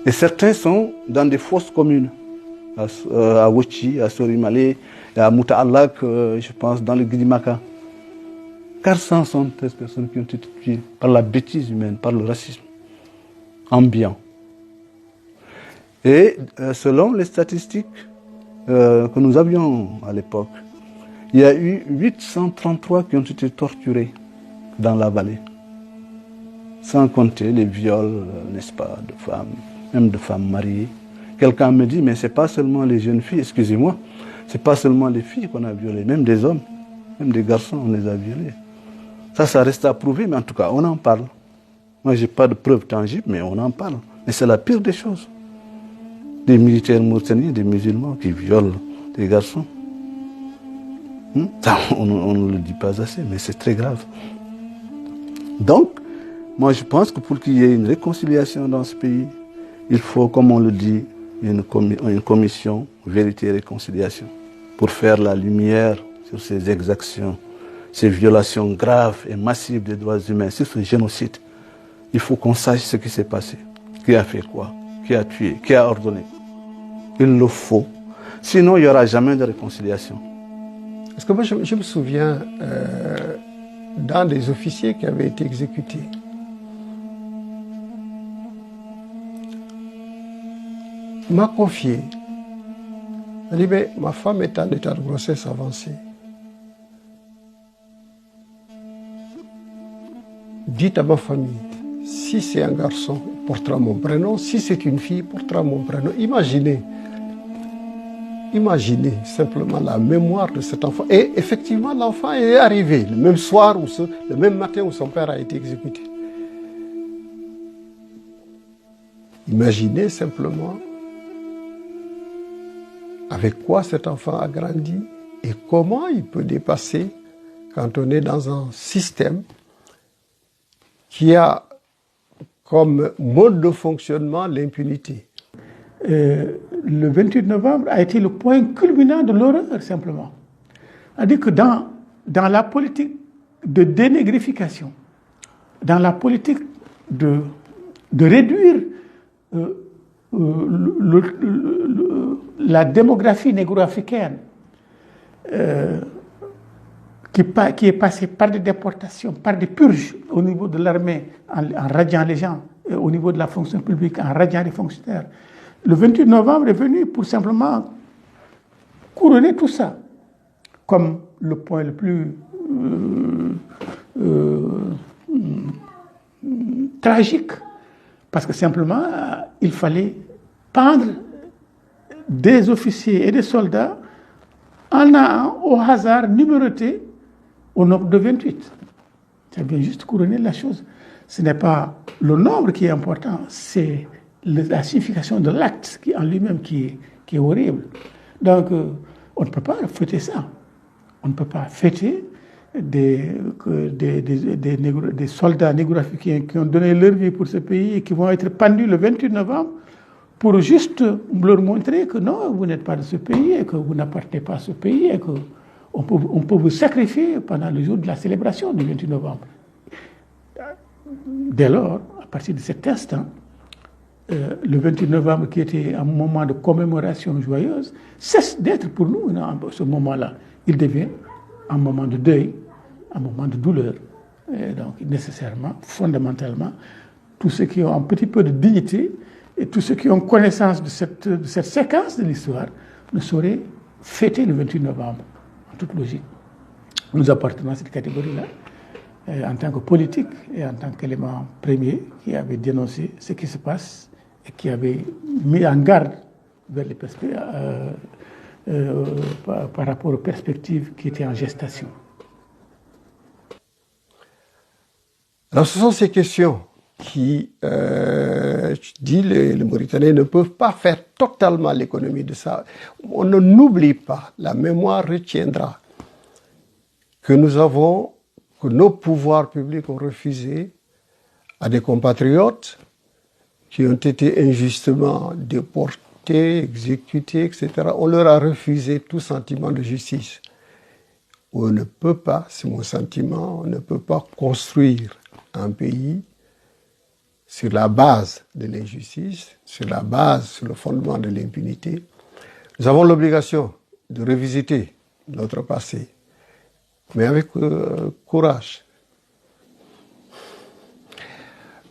Et certains sont dans des fosses communes, à Wochi, à Sorimale, à Moutaalak, je pense, dans le Guinimaka. 473 personnes qui ont été tuées par la bêtise humaine, par le racisme ambiant. Et selon les statistiques que nous avions à l'époque, il y a eu 833 qui ont été torturés dans la vallée. Sans compter les viols, n'est-ce pas, de femmes, même de femmes mariées. Quelqu'un me dit, mais ce n'est pas seulement les jeunes filles, excusez-moi, ce n'est pas seulement les filles qu'on a violées, même des hommes, même des garçons, on les a violés. Ça reste à prouver, mais en tout cas, on en parle. Moi, je n'ai pas de preuves tangibles, mais on en parle. Mais c'est la pire des choses. Des militaires mauritaniens, des musulmans qui violent des garçons. Ça, on ne le dit pas assez, mais c'est très grave. Donc, moi, je pense que pour qu'il y ait une réconciliation dans ce pays, il faut, comme on le dit, une commission vérité et réconciliation pour faire la lumière sur ces exactions, ces violations graves et massives des droits humains, sur ce génocide. Il faut qu'on sache ce qui s'est passé, qui a fait quoi, qui a tué, qui a ordonné. Il le faut. Sinon, il n'y aura jamais de réconciliation. Parce que moi, je me souviens d'un des officiers qui avait été exécuté. M'a confié. Il dit, mais ma femme est en état de grossesse avancée. Dites à ma famille, si c'est un garçon, il portera mon prénom. Si c'est une fille, il portera mon prénom. Imaginez simplement la mémoire de cet enfant. Et effectivement, l'enfant est arrivé le même soir, le même matin où son père a été exécuté. Imaginez simplement avec quoi cet enfant a grandi et comment il peut dépasser quand on est dans un système qui a comme mode de fonctionnement l'impunité. Le 28 novembre a été le point culminant de l'horreur, simplement. C'est-à-dire que dans la politique de dénégrification, dans la politique de réduire la démographie négro-africaine, qui est passée par des déportations, par des purges au niveau de l'armée, en radiant les gens, au niveau de la fonction publique, en radiant les fonctionnaires. Le 28 novembre est venu pour simplement couronner tout ça comme le point le plus tragique. Parce que simplement, il fallait pendre des officiers et des soldats en un au hasard numéroté au nombre de 28. C'est bien juste couronner la chose. Ce n'est pas le nombre qui est important, c'est la signification de l'acte en lui-même qui est horrible. Donc, on ne peut pas fêter ça. On ne peut pas fêter des soldats négro-africains qui ont donné leur vie pour ce pays et qui vont être pendus le 28 novembre pour juste leur montrer que non, vous n'êtes pas de ce pays et que vous n'appartenez pas à ce pays et qu'on peut vous sacrifier pendant le jour de la célébration du 28 novembre. Dès lors, à partir de cet instant, le 28 novembre, qui était un moment de commémoration joyeuse, cesse d'être pour nous, ce moment-là. Il devient un moment de deuil, un moment de douleur. Et donc, nécessairement, fondamentalement, tous ceux qui ont un petit peu de dignité et tous ceux qui ont connaissance de cette séquence de l'histoire ne sauraient fêter le 28 novembre, en toute logique. Nous appartenons à cette catégorie-là, en tant que politique et en tant qu'élément premier qui avait dénoncé ce qui se passe et qui avait mis en garde vers les par rapport aux perspectives qui étaient en gestation. Alors ce sont ces questions qui, je dis, les Mauritaniens ne peuvent pas faire totalement l'économie de ça. On n'oublie pas, la mémoire retiendra que nos pouvoirs publics ont refusé à des compatriotes qui ont été injustement déportés, exécutés, etc. On leur a refusé tout sentiment de justice. On ne peut pas, c'est mon sentiment, on ne peut pas construire un pays sur la base de l'injustice, sur le fondement de l'impunité. Nous avons l'obligation de revisiter notre passé, mais avec courage.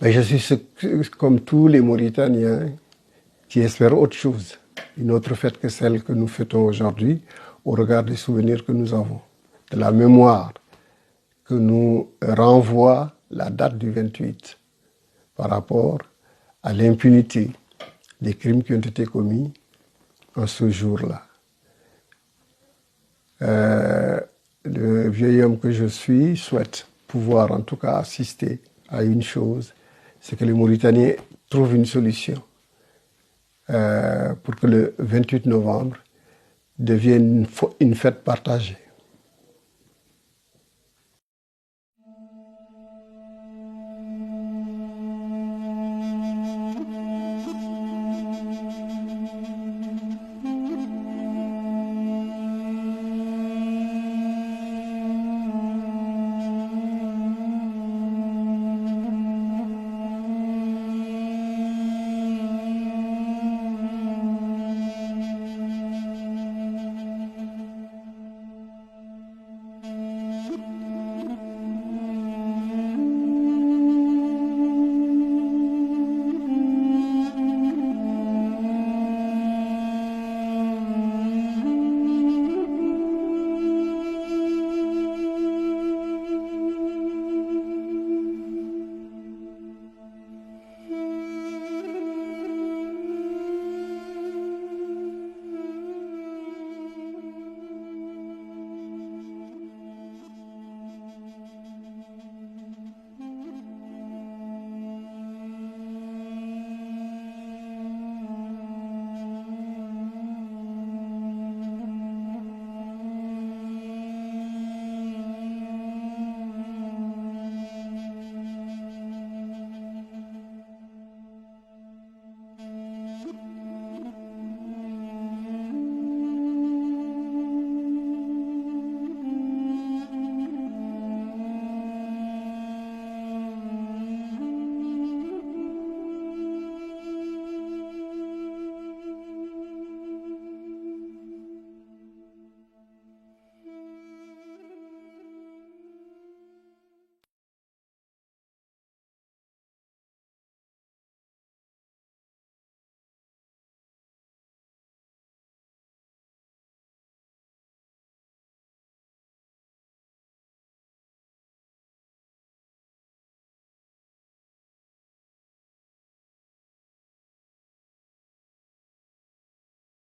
Mais je suis comme tous les Mauritaniens qui espèrent autre chose, une autre fête que celle que nous fêtons aujourd'hui au regard des souvenirs que nous avons, de la mémoire que nous renvoie la date du 28 par rapport à l'impunité des crimes qui ont été commis en ce jour-là. Le vieil homme que je suis souhaite pouvoir en tout cas assister à une chose, c'est que les Mauritaniens trouvent une solution pour que le 28 novembre devienne une fête partagée.